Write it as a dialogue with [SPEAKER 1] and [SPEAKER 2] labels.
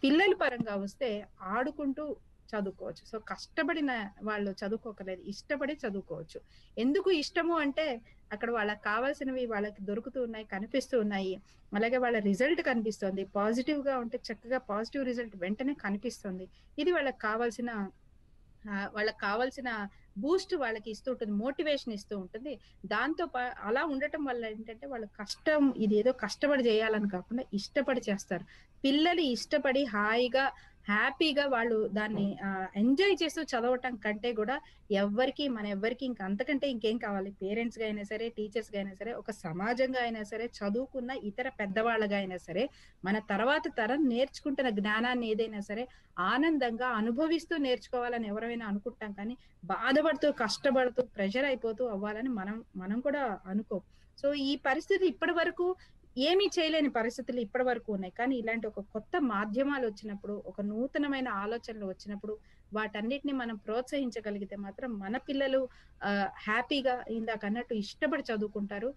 [SPEAKER 1] పిల్లల పరంగా వస్తే ఆడుకుంటూ చదువుకోవచ్చు. సో కష్టపడిన వాళ్ళు చదువుకోకలేదు. ఇష్టపడి చదువుకోవచ్చు. ఎందుకు ఇష్టము అంటే అక్కడ వాళ్ళకి కావాల్సినవి వాళ్ళకి దొరుకుతూ ఉన్నాయి, కనిపిస్తూ ఉన్నాయి. అలాగే వాళ్ళ రిజల్ట్ కనిపిస్తుంది. పాజిటివ్‌గా ఉంటే చక్కగా పాజిటివ్ రిజల్ట్ వెంటనే కనిపిస్తుంది. ఇది వాళ్ళకి కావాల్సిన వాళ్ళకి కావాల్సిన బూస్ట్ వాళ్ళకి ఇస్తూ ఉంటుంది. మోటివేషన్ ఇస్తూ ఉంటుంది. దాంతో అలా ఉండటం వల్ల ఏంటంటే వాళ్ళు కష్టం ఇదేదో కష్టపడి చేయాలని కాకుండా ఇష్టపడి చేస్తారు. పిల్లలు ఇష్టపడి హాయిగా, హ్యాపీగా వాళ్ళు దాన్ని ఎంజాయ్ చేస్తూ చదవటం కంటే గూడా ఎవ్వరికీ ఇంక అంతకంటే ఇంకేం కావాలి? పేరెంట్స్‌గా అయినా సరే, టీచర్స్‌గా అయినా సరే, ఒక సమాజంగా అయినా సరే, చదువుకున్న ఇతర పెద్దవాళ్ళగా అయినా సరే, మన తర్వాత తరం నేర్చుకుంటున్న జ్ఞానాన్ని ఏదైనా సరే ఆనందంగా అనుభవిస్తూ నేర్చుకోవాలని ఎవరైనా అనుకుంటాం కానీ, బాధపడుతూ, కష్టపడుతూ, ప్రెషర్ అయిపోతూ అవ్వాలని మనం కూడా అనుకోం. సో, ఈ పరిస్థితి ఇప్పటి వరకు ఏమీ చేయలేని పరిస్థితులు ఇప్పటి వరకు ఉన్నాయి. కానీ ఇలాంటి ఒక కొత్త మాధ్యమాలొచ్చినప్పుడు, ఒక నూతనమైన ఆలోచనలు వచ్చినప్పుడు, వాటన్నిటిని మనం ప్రోత్సహించగలిగితే మాత్రం మన పిల్లలు హ్యాపీగా ఇందాకన్నట్టు ఇష్టపడి చదువుకుంటారు.